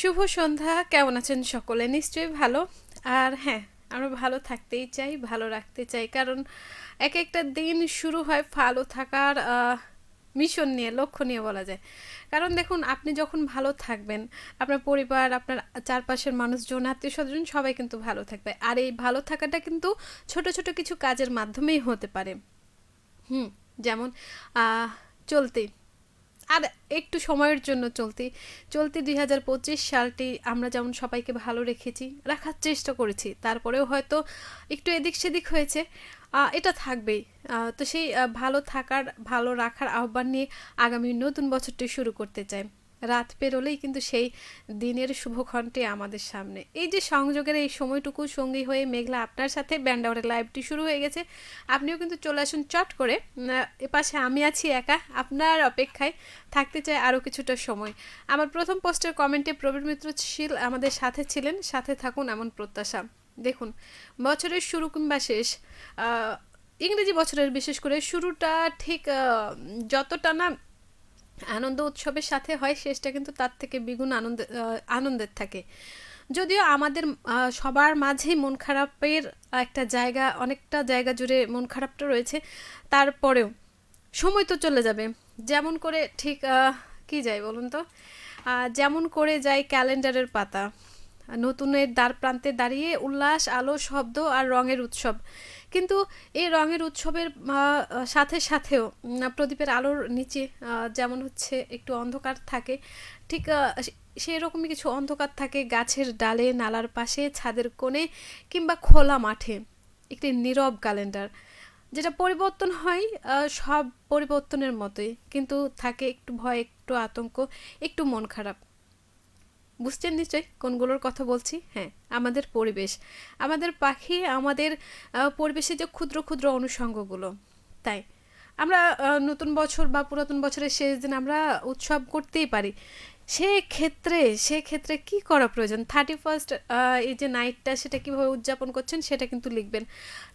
শুভ সন্ধ্যা। কেমন আছেন সকলে? নিশ্চয়ই ভালো। আর হ্যাঁ, আমরা ভালো থাকতেই চাই, ভালো রাখতে চাই। কারণ এক একটা দিন শুরু হয় ভালো থাকার মিশন নিয়ে, লক্ষ্য নিয়ে বলা যায়। কারণ দেখুন, আপনি যখন ভালো থাকবেন, আপনার পরিবার, আপনার চারপাশের মানুষজন, আত্মীয়স্বজন সবাই কিন্তু ভালো থাকবে। আর এই ভালো থাকাটা কিন্তু ছোট ছোট কিছু কাজের মাধ্যমেই হতে পারে। হুম, যেমন আহ, চলতে আর একটু সময়ের জন্য চলতি চলতি 2025 সালটি আমরা যেমন সবাইকে ভালো রেখেছি, রাখার চেষ্টা করেছি, তারপরেও হয়তো একটু এদিক সেদিক হয়েছে। এটা থাকবেই। তো সেই ভালো থাকার, ভালো রাখার আহ্বান নিয়ে আগামী নতুন বছরটি শুরু করতে চাই। রাত পেরোলেই কিন্তু সেই দিনের শুভক্ষণটি আমাদের সামনে। এই যে সংযোগের এই সময়টুকু সঙ্গী হয়ে মেঘলা আপনার সাথে ব্যান্ডাওয়ারের লাইভটি শুরু হয়ে গেছে। আপনিও কিন্তু চলে আসুন চট করে। এপাশে আমি আছি একা, আপনার অপেক্ষায় থাকতে চাই আরও কিছুটা সময়। আমার প্রথম পোস্টের কমেন্টে প্রবীর মিত্র শীল আমাদের সাথে ছিলেন, সাথে থাকুন এমন প্রত্যাশা। দেখুন, বছরের শুরু কিংবা শেষ, ইংরেজি বছরের বিশেষ করে শুরুটা ঠিক যতটা না আনন্দ উৎসবের সাথে হয়, শেষটা কিন্তু তার থেকে দ্বিগুণ আনন্দের থাকে। যদিও আমাদের সবার মাঝেই মন খারাপের একটা জায়গা, অনেকটা জায়গা জুড়ে মন খারাপটা রয়েছে, তারপরেও সময় তো চলে যাবে। যেমন করে ঠিক কি যায় বলুন তো, যেমন করে যায় ক্যালেন্ডারের পাতা, নতুনের দ্বার প্রান্তে দাঁড়িয়ে উল্লাস, আলো, শব্দ আর রঙের উৎসব। কিন্তু এই রঙের উৎসবের সাথে সাথেও প্রদীপের আলোর নিচে যেমন হচ্ছে একটু অন্ধকার থাকে, ঠিক সেই রকমই কিছু অন্ধকার থাকে গাছের ডালে, নালার পাশে, ছাদের কোণে কিংবা খোলা মাঠে। একটি নীরব ক্যালেন্ডার, যেটা পরিবর্তন হয় সব পরিবর্তনের মতোই, কিন্তু থাকে একটু ভয়, একটু আতঙ্ক, একটু মন খারাপ। বুঝছেন নিশ্চয়ই কোনগুলোর কথা বলছি? হ্যাঁ, আমাদের পরিবেশ, আমাদের পাখি, আমাদের পরিবেশে যে ক্ষুদ্র ক্ষুদ্র অনুষঙ্গগুলো। তাই আমরা নতুন বছর বা পুরাতন বছরের শেষ দিন আমরা উৎসব করতেই পারি। সেক্ষেত্রে কি করা প্রয়োজন? 31st এই যে নাইটটা, সেটা কীভাবে উদযাপন করছেন সেটা কিন্তু লিখবেন।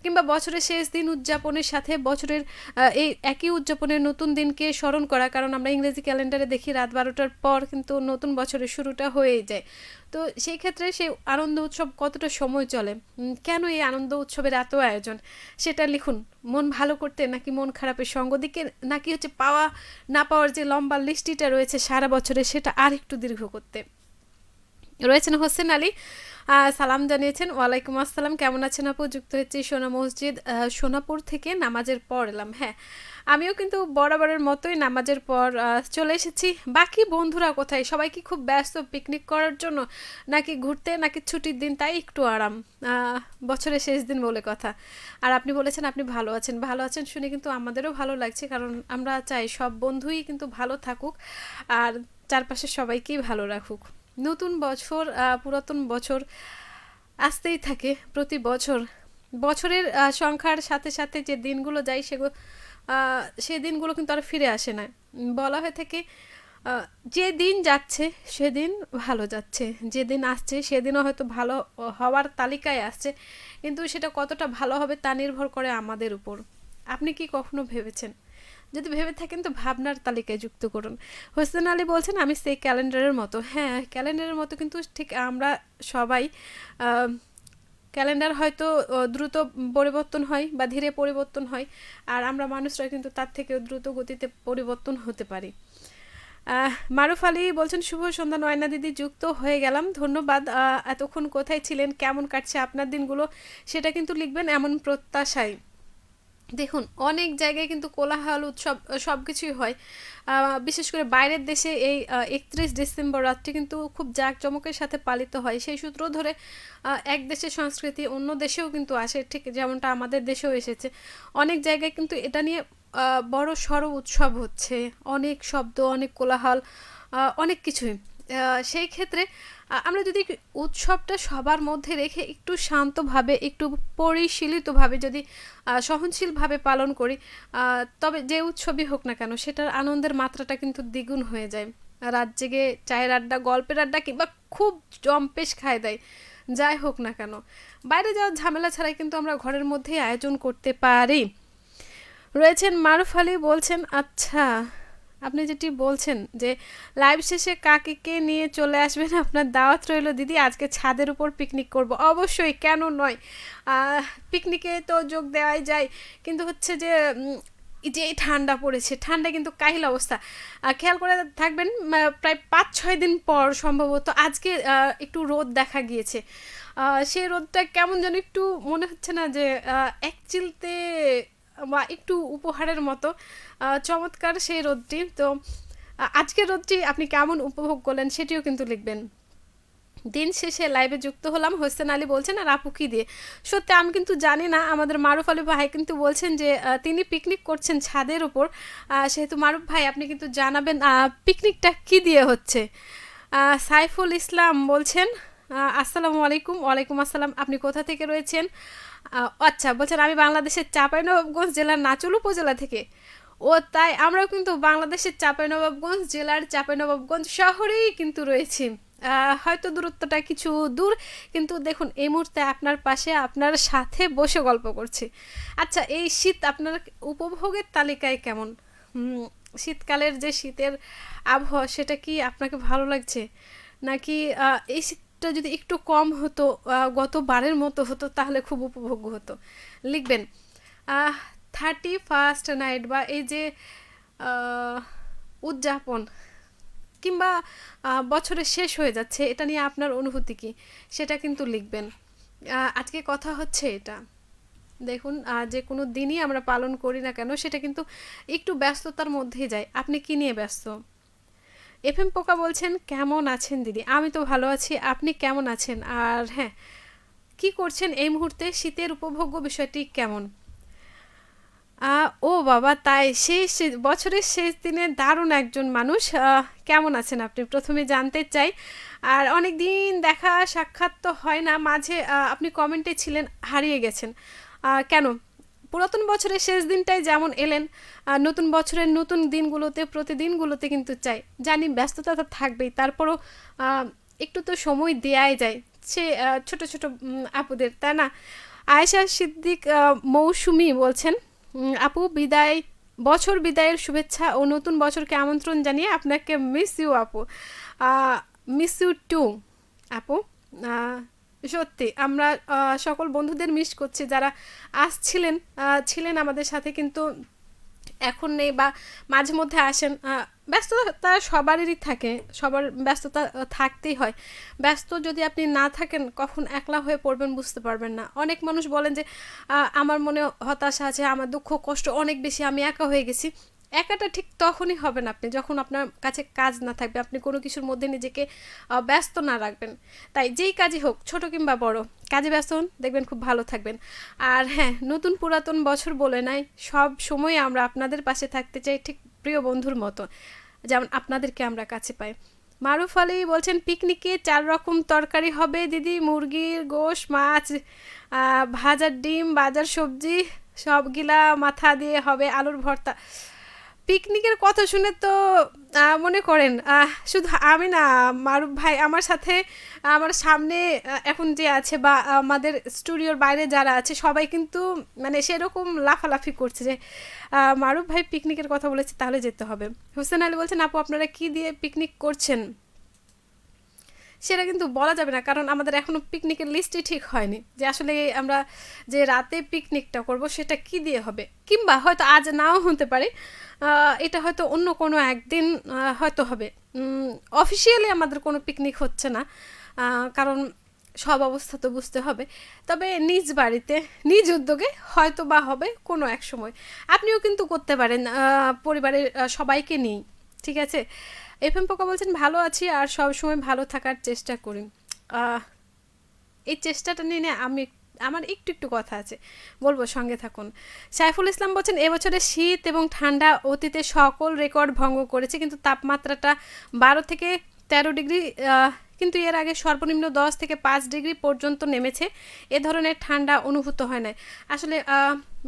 কিংবা বছরের শেষ দিন উদযাপনের সাথে বছরের এই একই উদযাপনের নতুন দিনকে স্মরণ করা, কারণ আমরা ইংরেজি ক্যালেন্ডারে দেখি রাত 12টার পর কিন্তু নতুন বছরের শুরুটা হয়েই যায়। তো সেই ক্ষেত্রে সেই আনন্দ উৎসব কতটা সময় চলে, কেন এই আনন্দ উৎসবের এত আয়োজন, সেটা লিখুন। মন ভালো করতে, নাকি মন খারাপের সঙ্গ দিকে, নাকি হচ্ছে পাওয়া না পাওয়ার যে লম্বা লিস্টিটা রয়েছে সারা বছরে সেটা আর একটু দীর্ঘ করতে? রয়েছেন হোসেন আলী, সালাম জানিয়েছেন। ওয়ালাইকুম আসসালাম, কেমন আছেন আপু? যুক্ত হচ্ছে সোনা মসজিদ সোনাপুর থেকে, নামাজের পর এলাম। হ্যাঁ, আমিও কিন্তু বরাবরের মতোই নামাজের পর চলে এসেছি। বাকি বন্ধুরা কোথায়? সবাই কি খুব ব্যস্ত পিকনিক করার জন্য, নাকি ঘুরতে, নাকি ছুটির দিন তাই একটু আরাম? বছরের শেষ দিন বলে কথা। আর আপনি বলেছেন আপনি ভালো আছেন, ভালো আছেন শুনে কিন্তু আমাদেরও ভালো লাগছে, কারণ আমরা চাই সব বন্ধুই কিন্তু ভালো থাকুক আর চারপাশের সবাইকেই ভালো রাখুক। নতুন বছর, পুরাতন বছর আসতেই থাকে প্রতি বছর। বছরের সংখ্যার সাথে সাথে যে দিনগুলো যায় সেগুলো, সেই দিনগুলো কিন্তু আর ফিরে আসে না। বলা হয়ে থাকে যে দিন যাচ্ছে সেদিন ভালো যাচ্ছে, যেদিন আসছে সেদিনও হয়তো ভালো হওয়ার তালিকায় আসছে, কিন্তু সেটা কতটা ভালো হবে তা নির্ভর করে আমাদের উপর। আপনি কি কখনো ভেবেছেন? যদি ভেবে থাকেন তো ভাবনার তালিকায় যুক্ত করুন। হোসেন আলী বলছেন আমি সেই ক্যালেন্ডারের মতো। হ্যাঁ, ক্যালেন্ডারের মতো, কিন্তু ঠিক আমরা সবাই ক্যালেন্ডার হয়তো দ্রুত পরিবর্তন হয় বা ধীরে পরিবর্তন হয়, আর আমরা মানুষরা কিন্তু তার থেকেও দ্রুত গতিতে পরিবর্তন হতে পারি। মারুফ আলী বলছেন শুভ সন্ধ্যা নয়না দিদি, যুক্ত হয়ে গেলাম, ধন্যবাদ। এতক্ষণ কোথায় ছিলেন, কেমন কাটছে আপনার দিনগুলো, সেটা কিন্তু লিখবেন এমন প্রত্যাশায়। দেখুন, অনেক জায়গায় কিন্তু কোলাহল উৎসব সব কিছুই হয়। বিশেষ করে বাইরের দেশে এই 31 ডিসেম্বর রাতটি কিন্তু খুব জাঁকজমকের সাথে পালিত হয়। সেই সূত্র ধরে এক দেশের সংস্কৃতি অন্য দেশেও কিন্তু আসে, ঠিক যেমনটা আমাদের দেশেও এসেছে। অনেক জায়গায় কিন্তু এটা নিয়ে বড় সড়ো উৎসব হচ্ছে, অনেক শব্দ, অনেক কোলাহল, অনেক কিছুই। সেই ক্ষেত্রে আমরা যদি উৎসবটা সবার মধ্যে রেখে একটু শান্তভাবে, একটু পরিশীলিতভাবে, যদি সহনশীলভাবে পালন করি, তবে যে উৎসবই হোক না কেন সেটার আনন্দের মাত্রাটা কিন্তু দ্বিগুণ হয়ে যায়। রাত জেগে চায়ের আড্ডা, গল্পের আড্ডা, কিংবা খুব জম্পেশ খায় দেয়, যাই হোক না কেন, বাইরে যাওয়ার ঝামেলা ছাড়াই কিন্তু আমরা ঘরের মধ্যেই আয়োজন করতে পারি। রয়েছেন মারুফ আলী বলছেন আচ্ছা, আপনি যেটি বলছেন যে লাইভ শেষে কাকিকে নিয়ে চলে আসবেন, আপনার দাওয়াত রইল দিদি, আজকে ছাদের উপর পিকনিক করব। অবশ্যই, কেন নয়। পিকনিকে তো যোগ দেওয়াই যায়, কিন্তু হচ্ছে যে এই যে এই ঠান্ডা পড়েছে, ঠান্ডা কিন্তু কাহিল অবস্থা। খেয়াল করে থাকবেন, প্রায় 5-6 দিন পর সম্ভবত আজকে একটু রোদ দেখা গিয়েছে। সেই রোদটা কেমন যেন একটু মনে হচ্ছে না যে এক চিলতে বা একটু উপহারের মতো চমৎকার সেই রোদটি। তো আজকের রোদটি আপনি কেমন উপভোগ করলেন সেটিও কিন্তু লিখবেন। দিন শেষে লাইভে যুক্ত হলাম, হোসেন আলী বলছেন, আর আপু কী দিয়ে। সত্যি আমি কিন্তু জানি না, আমাদের মারুফ আলী ভাই কিন্তু বলছেন যে তিনি পিকনিক করছেন ছাদের উপর। সেহেতু মারুফ ভাই আপনি কিন্তু জানাবেন পিকনিকটা কী দিয়ে হচ্ছে। সাইফুল ইসলাম বলছেন আসসালামু আলাইকুম। ওয়ালাইকুম আসসালাম। আপনি কোথা থেকে রয়েছেন? আচ্ছা, বলছেন আমি বাংলাদেশের চাঁপাইনবাবগঞ্জ জেলার নাচুল উপজেলা থেকে। ও তাই, আমরাও কিন্তু বাংলাদেশের চাঁপাইনবাবগঞ্জ জেলার চাঁপাইনবাবগঞ্জ শহরেই কিন্তু রয়েছি। হয়তো দূরত্বটা কিছু দূর, কিন্তু দেখুন এই মুহূর্তে আপনার পাশে আপনার সাথে বসে গল্প করছি। আচ্ছা, এই শীত আপনার উপভোগের তালিকায় কেমন? শীতকালের যে শীতের আবহাওয়া সেটা কি আপনাকে ভালো লাগছে, নাকি এই শীতটা যদি একটু কম হতো, গতবারের মতো হতো, তাহলে খুব উপভোগ্য হতো? লিখবেন 31st নাইট বা এই যে উদযাপন, কিংবা বছরের শেষ হয়ে যাচ্ছে, এটা নিয়ে আপনার অনুভূতি কী সেটা কিন্তু লিখবেন। আজকে কথা হচ্ছে এটা। দেখুন যে কোনো দিনই আমরা পালন করি না কেন, সেটা কিন্তু একটু ব্যস্ততার মধ্যেই যায়। আপনি কি নিয়ে ব্যস্ত? এফএম পোকা বলছেন কেমন আছেন দিদি? আমি তো ভালো আছি, আপনি কেমন আছেন? আর হ্যাঁ, কি করছেন এই মুহূর্তে? শীতের উপভোগ্য বিষয়টি কেমন? ও বাবা, তাই বছরের শেষ দিনে দারুণ একজন মানুষ। কেমন আছেন আপনি প্রথমে জানতে চাই। আর অনেক দিন দেখা সাক্ষাৎ তো হয় না, মাঝে আপনি কমেন্টে ছিলেন, হারিয়ে গেছেন কেন? পুরাতন বছরের শেষ দিনটাই যেমন এলেন, নতুন বছরের নতুন দিনগুলোতে প্রতিদিনগুলোতে কিন্তু চাই। জানি ব্যস্ততা তো থাকবেই, তারপরও একটু তো সময় দেয়াই যায় সে ছোট ছোট আপুদের, তাই না? আয়েশা সিদ্দিক মৌসুমি বলছেন আপু বিদায়, বছর বিদায়ের শুভেচ্ছা ও নতুন বছরকে আমন্ত্রণ জানিয়ে আপনাকে মিস ইউ আপু। মিস ইউ টু আপু। সত্যি আমরা সকল বন্ধুদের মিস করছি যারা ছিলেন আমাদের সাথে, কিন্তু এখন নেই বা মাঝে মধ্যে আসেন। ব্যস্ততা সবারই থাকে, সবার ব্যস্ততা থাকতেই হয়। ব্যস্ত যদি আপনি না থাকেন, কখন একলা হয়ে পড়বেন বুঝতে পারবেন না। অনেক মানুষ বলেন যে আমার মনে হতাশা আছে, আমার দুঃখ কষ্ট অনেক বেশি, আমি একা হয়ে গেছি। একাটা ঠিক তখনই হবেন আপনি যখন আপনার কাছে কাজ না থাকবে, আপনি কোনো কিছুর মধ্যে নিজেকে ব্যস্ত না রাখবেন। তাই যেই কাজই হোক, ছোট কিংবা বড়, কাজে ব্যস্ত হন, দেখবেন খুব ভালো থাকবেন। আর হ্যাঁ, নতুন পুরাতন বছর বলে নাই, সব সময় আমরা আপনাদের পাশে থাকতে চাই, ঠিক প্রিয় বন্ধুর মতো, যেমন আপনাদেরকে আমরা কাছে পাই। মারুফ আলী বলছেন পিকনিকে 4 রকম তরকারি হবে দিদি, মুরগির গোশ, মাছ, ভাজার ডিম, বাজার সবজি, সবগুলা মাথা দিয়ে হবে, আলুর ভর্তা। পিকনিকের কথা শুনে তো মনে করেন শুধু আমি না, মারুফ ভাই আমার সাথে, আমার সামনে এখন যে আছে বা আমাদের স্টুডিওর বাইরে যারা আছে সবাই কিন্তু মানে সেরকম লাফালাফি করছে যে মারুফ ভাই পিকনিকের কথা বলেছে, তাহলে যেতে হবে। হোসেন আলী বলছেন আপু আপনারা কি দিয়ে পিকনিক করছেন? সেটা কিন্তু বলা যাবে না, কারণ আমাদের এখনও পিকনিকের লিস্টই ঠিক হয়নি যে আসলে আমরা যে রাতে পিকনিকটা করব সেটা কি দিয়ে হবে, কিংবা হয়তো আজ নাও হতে পারে, এটা হয়তো অন্য কোনো একদিন হয়তো হবে। অফিসিয়ালি আমাদের কোনো পিকনিক হচ্ছে না, কারণ সব অবস্থা তো বুঝতে হবে। তবে নিজ বাড়িতে নিজ উদ্যোগে হয়তো বা হবে কোনো এক সময়। আপনিও কিন্তু করতে পারেন পরিবারের সবাইকে নিয়েই, ঠিক আছে? এফএম পোকা বলছেন ভালো আছি আর সব সময় ভালো থাকার চেষ্টা করি। এই চেষ্টাটা নিয়ে আমার একটু একটু কথা আছে, বলবো, সঙ্গে থাকুন। সাইফুল ইসলাম বলছেন এবছরে শীত এবং ঠান্ডা অতীতে সকল রেকর্ড ভঙ্গ করেছে, কিন্তু তাপমাত্রাটা 12 থেকে 13 ডিগ্রি, কিন্তু এর আগে সর্বনিম্ন 10 থেকে 5 ডিগ্রি পর্যন্ত নেমেছে। এ ধরনের ঠান্ডা অনুভূত হয় না। আসলে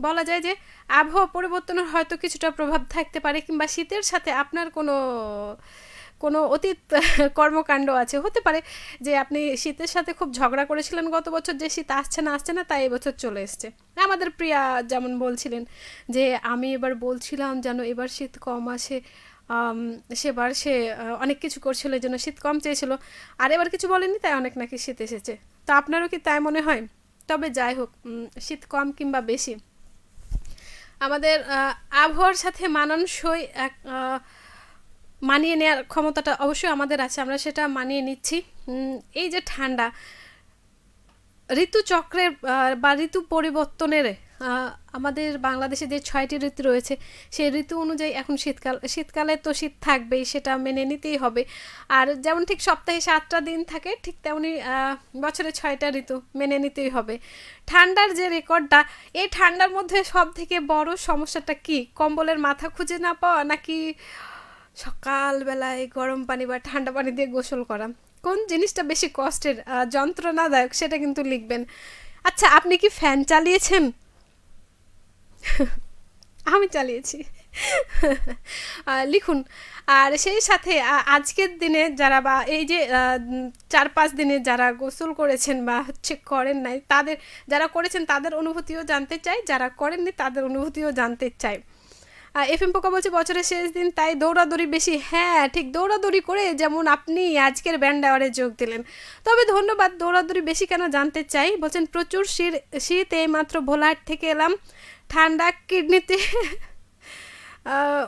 বলা যায় যে আবহাওয়া পরিবর্তনের হয়তো কিছুটা প্রভাব থাকতে পারে, কিংবা শীতের সাথে আপনার কোনো অতীত কর্মকাণ্ড আছে, হতে পারে যে আপনি শীতের সাথে খুব ঝগড়া করেছিলেন গত বছর, যে শীত আসছে না তাই এবছর চলে এসছে। আমাদের প্রিয়া যেমন বলছিলেন যে আমি এবার বলছিলাম যেন এবার শীত কম আসে, আম, সেবার সে অনেক কিছু করছিল, এই জন্য শীত কম চেয়েছিল। আর এবার কিছু বলেনি, তাই অনেক নাকি শীত এসেছে। তো আপনারও কি তাই মনে হয়? তবে যাই হোক, শীত কম কিংবা বেশি, আমাদের আবহাওয়ার সাথে মানানসই এক মানিয়ে নেওয়ার ক্ষমতাটা অবশ্যই আমাদের আছে, আমরা সেটা মানিয়ে নিচ্ছি। এই যে ঠান্ডা, ঋতুচক্রের বা ঋতু পরিবর্তনের আমাদের বাংলাদেশে যে 6টি ঋতু রয়েছে, সেই ঋতু অনুযায়ী এখন শীতকাল, শীতকালে তো শীত থাকবেই, সেটা মেনে নিতেই হবে। আর যেমন ঠিক সপ্তাহে 7টা দিন থাকে, ঠিক তেমনি বছরে 6টা ঋতু মেনে নিতেই হবে। ঠান্ডার যে রেকর্ডটা, এই ঠান্ডার মধ্যে সব থেকে বড় সমস্যাটা কি? কম্বলের মাথা খুঁজে না পাওয়া, নাকি সকালবেলায় গরম পানি বা ঠান্ডা পানি দিয়ে গোসল করা? কোন জিনিসটা বেশি কষ্টের, যন্ত্রণাদায়ক, সেটা কিন্তু লিখবেন। আচ্ছা, আপনি কি ফ্যান চালিয়েছেন? আমি চালিয়েছি। লিখুন। আর সেই সাথে আজকের দিনে যারা, বা এই যে 4-5 দিনে যারা গোসল করেছেন বা হচ্ছে করেন নাই, তাদের, যারা করেছেন তাদের অনুভূতিও জানতে চাই, যারা করেননি তাদের অনুভূতিও জানতে চাই। এফ এম পোকা বলছে বছরের শেষ দিন তাই দৌড়াদৌড়ি বেশি। হ্যাঁ, ঠিক দৌড়াদৌড়ি করে যেমন আপনি আজকের ব্যান্ড আওয়ারে যোগ দিলেন। তবে ধন্যবাদ। দৌড়াদৌড়ি বেশি কেন জানতে চাই। বলছেন প্রচুর শীত, এইমাত্র ভোলাহাট থেকে এলাম। ঠান্ডা কিডনিতে আহ,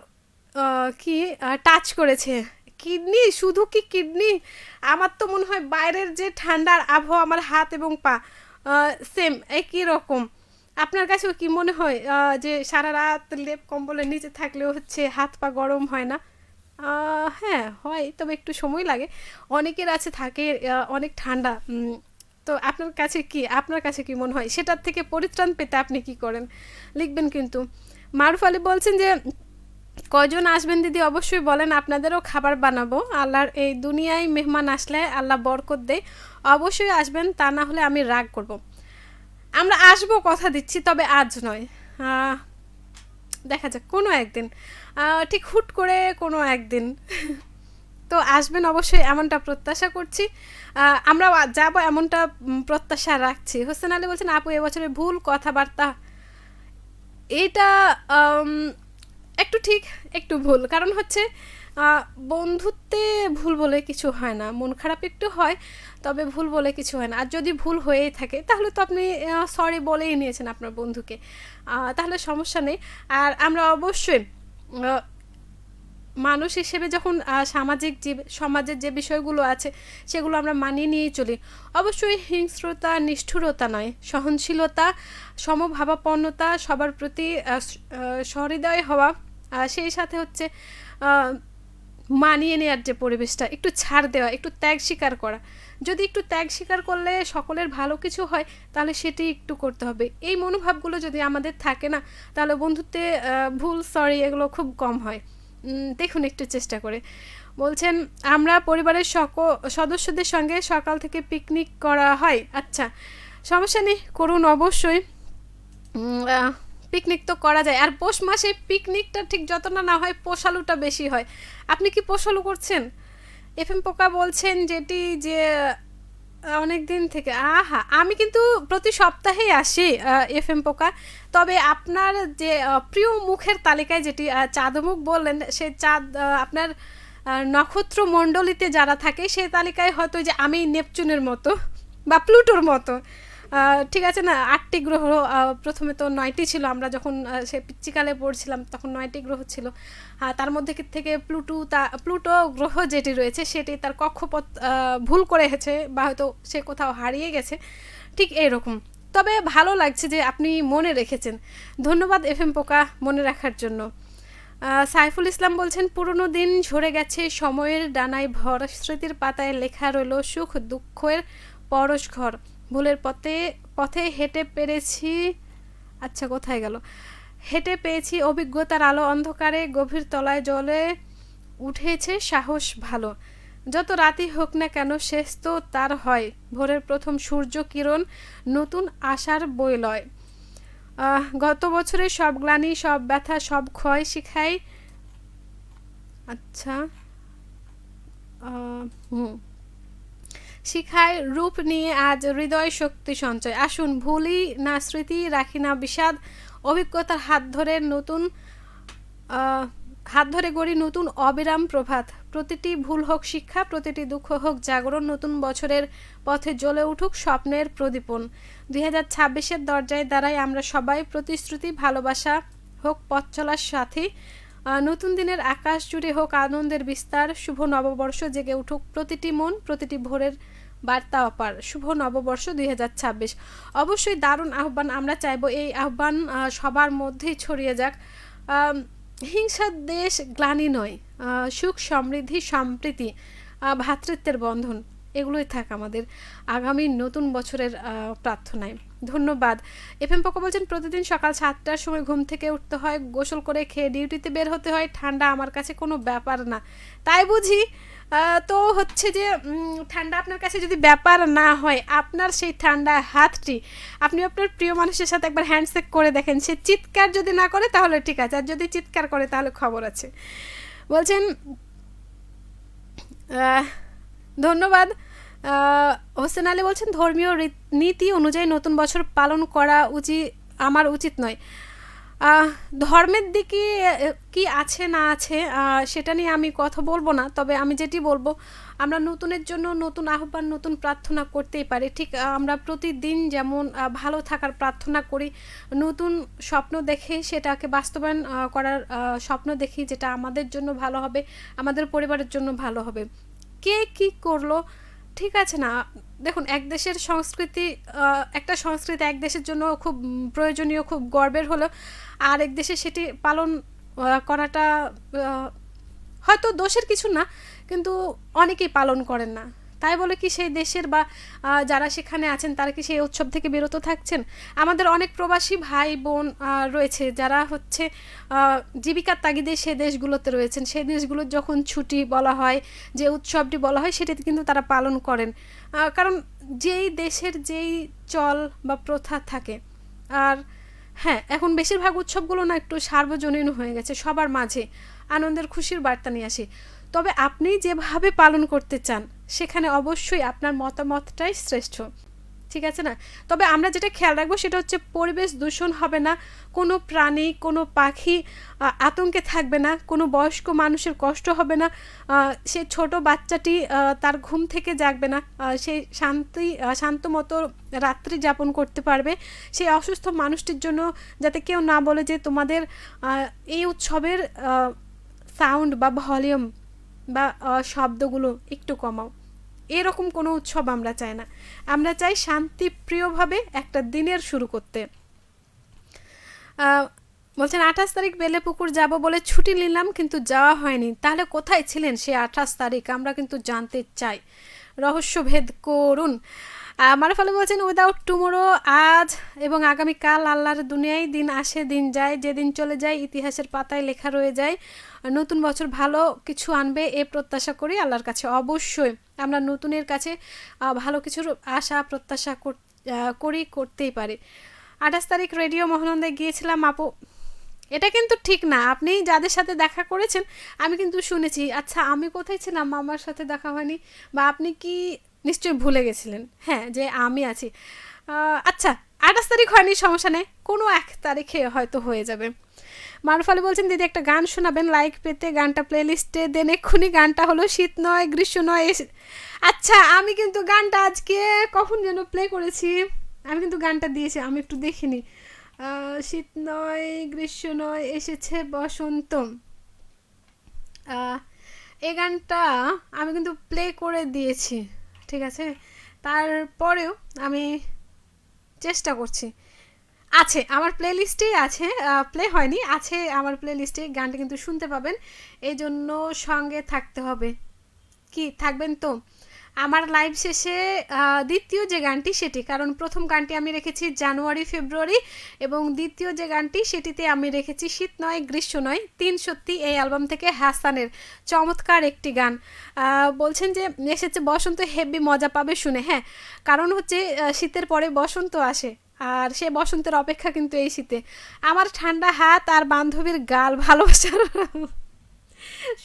কি টাচ করেছে। কিডনি? শুধু কি কিডনি? আমার তো মনে হয় বাইরের যে ঠান্ডার আবহাওয়া আমার হাত এবং পা সেম একই রকম। আপনার কাছেও কি মনে হয় যে সারা রাত লেপ কম্বলের নিচে থাকলেও হচ্ছে হাত পা গরম হয় না? হ্যাঁ হয়, তবে একটু সময় লাগে। অনেকের আছে থাকে অনেক ঠান্ডা। তো আপনার কাছে কি মনে হয়, সেটার থেকে পরিত্রাণ পেতে আপনি কি করেন? লিখবেন কিন্তু। মারুফ আলী বলছেন যে কয়জন আসবেন দিদি অবশ্যই বলেন, আপনাদেরও খাবার বানাবো। আল্লাহর এই দুনিয়ায় মেহমান আসলে আল্লাহ বরকত দেয়। অবশ্যই আসবেন, তা না হলে আমি রাগ করব। আমরা আসবো, কথা দিচ্ছি, তবে আজ নয়। আহ, দেখা যাক কোনো একদিন, ঠিক হুট করে কোনো একদিন। তো আসবেন অবশ্যই, এমনটা প্রত্যাশা করছি। আমরা যাবো এমনটা প্রত্যাশা রাখছি। হোসেন আলী বলছেন আপু এবছরে ভুল কথাবার্তা, এইটা আম, একটু ঠিক একটু ভুল। কারণ হচ্ছে আহ, বন্ধুত্বে ভুল বলে কিছু হয় না, মন খারাপ একটু হয়, তবে ভুল বলে কিছু হয় না। আর যদি ভুল হয়েই থাকে তাহলে তো আপনি সরি বলেই নিয়েছেন আপনার বন্ধুকে, তাহলে সমস্যা নেই। আর আমরা অবশ্যই আহ, মানুষ হিসেবে যখন সামাজিক জীব, সমাজের যে বিষয়গুলো আছে সেগুলো আমরা মানিয়ে নিয়েই চলি। অবশ্যই হিংস্রতা, নিষ্ঠুরতা নয়, সহনশীলতা, সমভাবাপন্নতা, সবার প্রতি সহৃদয় হওয়া, সেই সাথে হচ্ছে আহ, মানিয়ে নেওয়ার যে পরিবেশটা, একটু ছাড় দেওয়া, একটু ত্যাগ স্বীকার করা। যদি একটু ত্যাগ স্বীকার করলে সকলের ভালো কিছু হয়, তাহলে সেটি একটু করতে হবে। এই মনোভাবগুলো যদি আমাদের থাকে না, তাহলে বন্ধুত্বে ভুল, সরি, এগুলো খুব কম হয়। দেখুন একটু চেষ্টা করে। বলছেন আমরা পরিবারের সদস্যদের সঙ্গে সকাল থেকে পিকনিক করা হয়। আচ্ছা, সমস্যা নেই, করুন অবশ্যই। পিকনিক তো করা যায়। আর পৌষ মাসে পিকনিকটা ঠিক যতটা না হয়, পোষালুটা বেশি হয়। আপনি কি পোষালু করছেন? এফ এম পোকা বলছেন যেটি যে অনেক দিন থেকে, আহা, আমি কিন্তু প্রতি সপ্তাহেই আসি এফ এম পোকা। তবে আপনার যে প্রিয় মুখের তালিকায় যেটি চাঁদমুখ বললেন, সে চাঁদ আপনার নক্ষত্র মণ্ডলীতে যারা থাকে সেই তালিকায় হয়তো যে আমি নেপচুনের মতো বা প্লুটোর মতো। ঠিক আছে না, 8টি গ্রহ, প্রথমে তো 9টি ছিল, আমরা যখন সে পিচ্চিকালে পড়ছিলাম তখন 9টি গ্রহ ছিল। তার মধ্যে থেকে প্লুটো গ্রহ যেটি রয়েছে সেটি তার কক্ষপথ ভুল করে গেছে, বা হয়তো সে কোথাও হারিয়ে গেছে, ঠিক এইরকম। তবে ভালো লাগছে যে আপনি মনে রেখেছেন। ধন্যবাদ এফ এম পোকা মনে রাখার জন্য। সাইফুল ইসলাম বলছেন পুরনো দিন ঝরে গেছে সময়ের ডানায় ভর, স্মৃতির পাতায় লেখা রইল সুখ দুঃখের পরশ ঘর, ভুলের পথে পথে হেঁটে পেরেছি। আচ্ছা, কোথায় গেল? হেঁটে পেয়েছি অভিজ্ঞতার আলো, অন্ধকারে গভীর তলায় জলে উঠেছে সাহস ভালো, যত রাতই হোক না কেন শেষ তো তার হয়, ভোরের প্রথম সূর্য কিরণ নতুন আশার বইলয়। গত বছরের সব গ্লানি, সব ব্যথা, সব ক্ষয় শিখাই। আচ্ছা, হুম, শিখায় রূপ নিয়ে আজ হৃদয় শক্তি সঞ্চয়, আসুন ভুলি না স্মৃতি, রাখি না বিষাদ, অভিজ্ঞতার হাত ধরে নতুন হাত ধরে গড়ি নতুন অবিরাম প্রভাত, প্রতিটি ভুল হোক শিক্ষা, প্রতিটি দুঃখ হোক জাগরণ, নতুন বছরের পথে জ্বলে উঠুক স্বপ্নের প্রদীপন। 2026-এর দরজায় দাঁড়াই আমরা সবাই, প্রতিশ্রুতি ভালোবাসা হোক পথ চলার সাথী, নতুন দিনের আকাশ জুড়ে হোক আনন্দের বিস্তার, শুভ নববর্ষ জেগে উঠুক প্রতিটি মন, প্রতিটি ভোরের বার্তা অপার, শুভ নববর্ষ 2026। অবশ্যই দারুণ আহ্বান, আমরা চাইবো এই আহ্বান সবার মধ্যেই ছড়িয়ে যাক। হিংসার দেশ গ্লানি নয়, সুখ সমৃদ্ধি সম্প্রীতি ভ্রাতৃত্বের বন্ধন, এগুলোই থাক আমাদের আগামী নতুন বছরের প্রার্থনায়। ধন্যবাদ। এফএম পোকা বলছেন প্রতিদিন সকাল 7টার সময় ঘুম থেকে উঠতে হয়, গোসল করে খেয়ে ডিউটিতে বের হতে হয়, ঠান্ডা আমার কাছে কোনো ব্যাপার না। তাই বুঝি? তো হচ্ছে যে ঠান্ডা আপনার কাছে যদি ব্যাপার না হয়, আপনার সেই ঠান্ডা হাতটি আপনি আপনার প্রিয় মানুষের সাথে একবার হ্যান্ডশেক করে দেখেন, সে চিৎকার যদি না করে তাহলে ঠিক আছে, আর যদি চিৎকার করে তাহলে খবর আছে। বলছেন ধন্যবাদ। হোসেন আলী বলছেন ধর্মীয় নীতি অনুযায়ী নতুন বছর পালন করা আমার উচিত নয়। ধর্মের দিকে কি আছে না আছে সেটা নিয়ে আমি কথা বলবো না, তবে আমি যেটি বলবো আমরা নতুনের জন্য নতুন আহ্বান, নতুন প্রার্থনা করতেই পারি। ঠিক আমরা প্রতিদিন যেমন ভালো থাকার প্রার্থনা করি, নতুন স্বপ্ন দেখে সেটাকে বাস্তবায়ন করার স্বপ্ন দেখি, যেটা আমাদের জন্য ভালো হবে, আমাদের পরিবারের জন্য ভালো হবে। কে কি করলো ঠিক আছে না, দেখুন এক দেশের সংস্কৃতি, একটা সংস্কৃতি এক দেশের জন্য খুব প্রয়োজনীয়, খুব গর্বের হলো, আর এক দেশে সেটি পালন করাটা হয়তো দোষের কিছু না, কিন্তু অনেকেই পালন করেন না। তাই বলে কি সেই দেশের বা যারা সেখানে আছেন তারা কি সেই উৎসব থেকে বিরত থাকছেন? আমাদের অনেক প্রবাসী ভাই বোন রয়েছে যারা হচ্ছে জীবিকার তাগিদে সে দেশগুলোতে রয়েছেন, সেই দেশগুলোর যখন ছুটি বলা হয়, যে উৎসবটি বলা হয়, সেটাতে কিন্তু তারা পালন করেন। কারণ যেই দেশের যেই চল বা প্রথা থাকে। আর হ্যাঁ, এখন বেশিরভাগ উৎসবগুলো না একটু সার্বজনীন হয়ে গেছে, সবার মাঝে আনন্দের খুশির বার্তা নিয়ে আসে। তবে আপনি যেভাবে পালন করতে চান সেখানে অবশ্যই আপনার মতামতটাই শ্রেষ্ঠ, ঠিক আছে না? তবে আমরা যেটা খেয়াল রাখবো সেটা হচ্ছে পরিবেশ দূষণ হবে না, কোনো প্রাণী, কোনো পাখি আতঙ্কে থাকবে না, কোনো বয়স্ক মানুষের কষ্ট হবে না, সে ছোট বাচ্চাটি তার ঘুম থেকে জাগবে না, সে শান্ত মতো রাত্রি যাপন করতে পারবে। সেই অসুস্থ মানুষটির জন্য যাতে কেউ না বলে যে তোমাদের এই উৎসবের সাউন্ড বা ভলিউম বা শব্দগুলো একটু কমাও, এরকম কোনো উৎসব আমরা চাই না। আমরা চাই শান্তিপ্রিয়ভাবে একটা দিনের শুরু করতে। বলছেন 28 তারিখ বেলেপুকুর যাব বলে ছুটি নিলাম, কিন্তু যাওয়া হয়নি। তাহলে কোথায় ছিলেন সে 28 তারিখ? আমরা কিন্তু জানতে চাই, রহস্যভেদ করুন। মারুফ আলী বলছেন উইদাউট টুমোরো, আজ এবং আগামীকাল আল্লাহর দুনিয়ায় দিন আসে দিন যায়, যেদিন চলে যায় ইতিহাসের পাতায় লেখা রয়ে যায়। নতুন বছর ভালো কিছু আনবে এ প্রত্যাশা করি আল্লাহর কাছে। অবশ্যই আমরা নতুনের কাছে ভালো কিছুর আশা প্রত্যাশা করতেই পারি। 28 তারিখ রেডিও মহানন্দায় গিয়েছিলাম আপু, এটা কিন্তু ঠিক না। আপনি যাদের সাথে দেখা করেছেন আমি কিন্তু শুনেছি। আচ্ছা, আমি কোথায় ছিলাম? আমার সাথে দেখা হয়নি, বা আপনি কি নিশ্চয়ই ভুলে গেছিলেন? হ্যাঁ, যে আমি আছি। আচ্ছা, 28 তারিখ হয়নি, সমস্যা নেই, কোনো এক তারিখে হয়তো হয়ে যাবে। মারুফ আলী বলছেন দিদি একটা গান শোনাবেন, লাইক পেতে গানটা প্লেলিস্টে দেন এক্ষুনি। গানটা হলো শীত নয় গ্রীষ্ম নয়। আচ্ছা, আমি কিন্তু গানটা আজকে কখন যেন প্লে করেছি, আমি কিন্তু গানটা দিয়েছি, আমি একটু দেখিনি। শীত নয় গ্রীষ্ম নয় এসেছে বসন্ত, এই গানটা আমি কিন্তু প্লে করে দিয়েছি, ঠিক আছে? তারপরেও আমি চেষ্টা করছি, আছে আমার প্লে লিস্টেই আছে, প্লে হয়নি, আছে আমার প্লে লিস্টে, গানটা কিন্তু শুনতে পাবেন। এই জন্য সঙ্গে থাকতে হবে। কি থাকবেন তো? আমার লাইভ শেষে দ্বিতীয় যে গানটি সেটি, কারণ প্রথম গানটি আমি রেখেছি জানুয়ারি ফেব্রুয়ারি, এবং দ্বিতীয় যে গানটি সেটিতে আমি রেখেছি শীত নয় গ্রীষ্ম নয়। 3 সত্যি এই অ্যালবাম থেকে হাসানের চমৎকার একটি গান। বলছেন যে এসেছে বসন্ত, হেভি মজা পাবে শুনে। হ্যাঁ, কারণ হচ্ছে শীতের পরে বসন্ত আসে, আর সে বসন্তের অপেক্ষা কিন্তু এই শীতে। আমার ঠান্ডা হাত আর বান্ধবীর গাল ভালোবাসার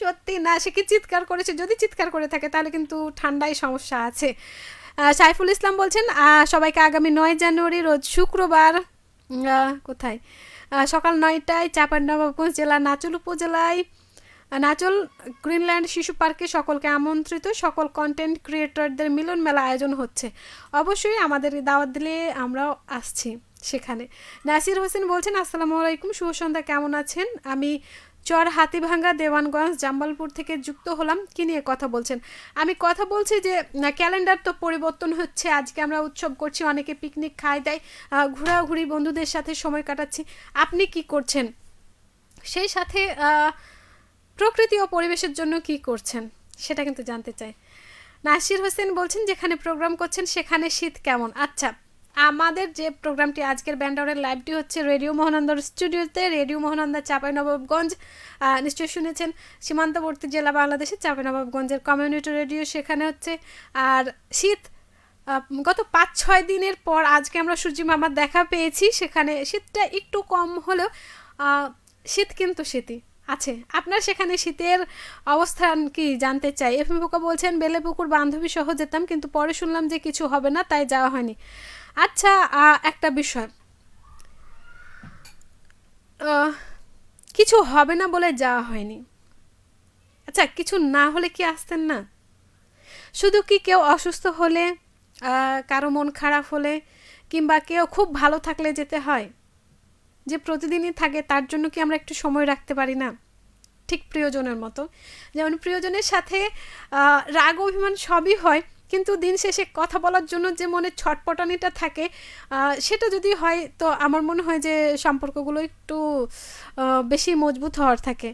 সত্যি না, সে কি চিৎকার করেছে? যদি চিৎকার করে থাকে তাহলে কিন্তু ঠান্ডায় সমস্যা আছে। সাইফুল ইসলাম বলছেন সবাইকে আগামী 9 জানুয়ারি রোজ শুক্রবার কোথায় সকাল 9টায় চাঁপাইনবাবগঞ্জ জেলা নাচুল উপজেলায় নাচল গ্রিনল্যান্ড শিশু পার্কে সকলকে আমন্ত্রিত, সকল কন্টেন্ট ক্রিয়েটরদের মিলন মেলা আয়োজন হচ্ছে, অবশ্যই আমাদের দাওয়াত দিলে আমরাও আসছি সেখানে। নাসির হোসেন বলছেন আসসালামু আলাইকুম, শুভ সন্ধ্যা, কেমন আছেন? আমি চর হাতিভাঙ্গা দেওয়ানগঞ্জ জাম্বালপুর থেকে যুক্ত হলাম। কি নিয়ে কথা বলছেন? আমি কথা বলছি যে ক্যালেন্ডার তো পরিবর্তন হচ্ছে, আজকে আমরা উৎসব করছি, অনেকে পিকনিক খায় দেয়, ঘোরাঘুরি বন্ধুদের সাথে সময় কাটাচ্ছি। আপনি কি করছেন? সেই সাথে প্রকৃতি ও পরিবেশের জন্য কি করছেন সেটা কিন্তু জানতে চাই। নাসির হোসেন বলছেন যেখানে প্রোগ্রাম করছেন সেখানে শীত কেমন? আচ্ছা, আমাদের যে প্রোগ্রামটি আজকের ব্যান্ডারের লাইভটি হচ্ছে রেডিও মহানন্দার স্টুডিওতে, রেডিও মহানন্দা চাঁপাইনবাবগঞ্জ, নিশ্চয়ই শুনেছেন, সীমান্তবর্তী জেলা বাংলাদেশের চাঁপাইনবাবগঞ্জের কমিউনিটি রেডিও, সেখানে হচ্ছে। আর শীত গত 5-6 দিনের পর আজকে আমরা সূর্যি মামার দেখা পেয়েছি, সেখানে শীতটা একটু কম হলেও শীত কিন্তু শীতই আছে। আপনার সেখানে শীতের অবস্থান কি জানতে চাই। এফএম পোকা বলছেন বেলেপুকুর বান্ধবী সহ যেতাম, কিন্তু পরে শুনলাম যে কিছু হবে না, তাই যাওয়া হয়নি। আচ্ছা, একটা বিষয়, কিছু হবে না বলে যাওয়া হয়নি। আচ্ছা, কিছু না হলে কি আসতেন না? শুধু কি কেউ অসুস্থ হলে, কারো মন খারাপ হলে, কিংবা কেউ খুব ভালো থাকলে যেতে হয়? যে প্রতিদিনই থাকে তার জন্য কি আমরা একটু সময় রাখতে পারি না? ঠিক প্রিয়জনের মতো, যেমন প্রিয়জনের সাথে রাগ অভিমান সবই হয়, কিন্তু দিন শেষে কথা বলার জন্য যে মনে ছটপটানিটা থাকে, সেটা যদি হয় তো আমার মনে হয় যে সম্পর্কগুলো একটু বেশি মজবুত হওয়ার থাকে।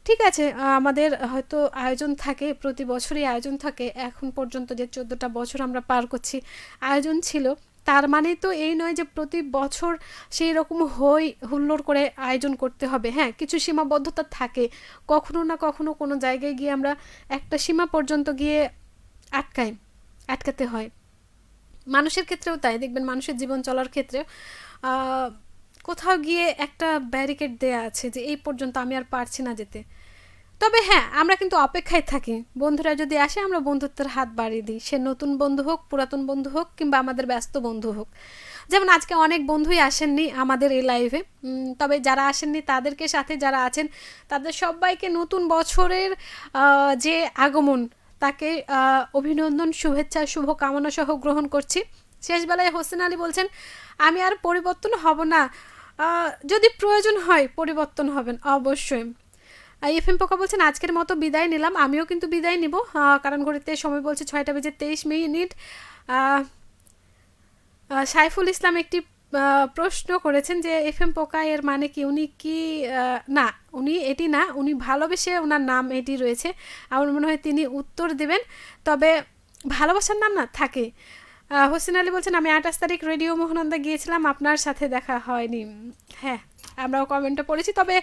ঠিক আছে, আমাদের হয়তো আয়োজন থাকে, প্রতি বছরই আয়োজন থাকে, এখন পর্যন্ত যে 14টা বছর আমরা পার করছি আয়োজন ছিল, তার মানে তো এই নয় যে প্রতি বছর সেই রকম হই হুল্লোড় করে আয়োজন করতে হবে। হ্যাঁ, কিছু সীমাবদ্ধতা থাকে, কখনো না কখনো কোনো জায়গায় গিয়ে আমরা একটা সীমা পর্যন্ত গিয়ে আটকাতে হয়। মানুষের ক্ষেত্রেও তাই, দেখবেন মানুষের জীবন চলার ক্ষেত্রে কোথাও গিয়ে একটা ব্যারিকেড দেয়া আছে যে এই পর্যন্ত, আমি আর পারছি না যেতে। তবে হ্যাঁ, আমরা কিন্তু অপেক্ষায় থাকি, বন্ধুরা যদি আসে আমরা বন্ধুত্বের হাত বাড়িয়ে দিই, সে নতুন বন্ধু হোক, পুরাতন বন্ধু হোক, কিংবা আমাদের ব্যস্ত বন্ধু হোক। যেমন আজকে অনেক বন্ধুই আসেননি আমাদের এই লাইভে, তবে যারা আসেননি তাদেরকে সাথে যারা আছেন তাদের সবাইকে নতুন বছরের যে আগমন, তাকে অভিনন্দন, শুভেচ্ছা, শুভকামনা সহ গ্রহণ করছি। শেষবেলায় হোসেন আলী বলছেন আমি আর পরিবর্তন হব না, যদি প্রয়োজন হয় পরিবর্তন হবেন অবশ্যই। এফএম পোকা বলছেন আজকের মতো বিদায় নিলাম, আমিও কিন্তু বিদায় নিব, কারণ ঘড়িতে সময় বলছে 6:23। সাইফুল ইসলাম একটি প্রশ্ন করেছেন যে এফএম পোকা এর মানে কি, উনি কি না, উনি এটি না, উনি ভালোবেসে ওনার নাম এটি রয়েছে, আমার মনে হয় তিনি উত্তর দেবেন। তবে ভালোবাসার নাম না থাকে। হোসেন আলী বলছেন আমি 28 তারিখ রেডিও মোহনন্দা গিয়েছিলাম, আপনার সাথে দেখা হয়নি। হ্যাঁ, আমরাও কমেন্টে পড়েছি, তবে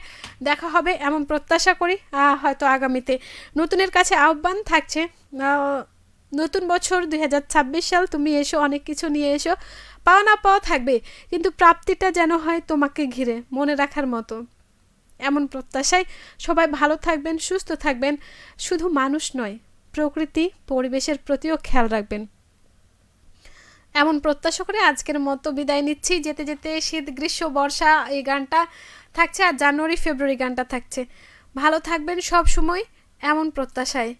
দেখা হবে এমন প্রত্যাশা করি, হয়তো আগামীতে। নতুনের কাছে আহ্বান থাকছে, নতুন বছর 2026 সাল, তুমি এসো, অনেক কিছু নিয়ে এসো, পাওয়া না পাওয়া থাকবে, কিন্তু প্রাপ্তিটা যেন হয় তোমাকে ঘিরে মনে রাখার মতো, এমন প্রত্যাশায় সবাই ভালো থাকবেন, সুস্থ থাকবেন, শুধু মানুষ নয় প্রকৃতি পরিবেশের প্রতিও খেয়াল রাখবেন, এমন প্রত্যাশা করে আজকের মতো বিদায় নিচ্ছি। যেতে যেতে শীত, গ্রীষ্ম, বর্ষা এই গানটা থাকছে, আর জানুয়ারি ফেব্রুয়ারি গানটা থাকছে। ভালো থাকবেন সব সময়, এমন প্রত্যাশায়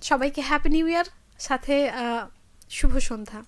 সবাইকে হ্যাপি নিউ ইয়ার, সাথে শুভ সন্ধ্যা।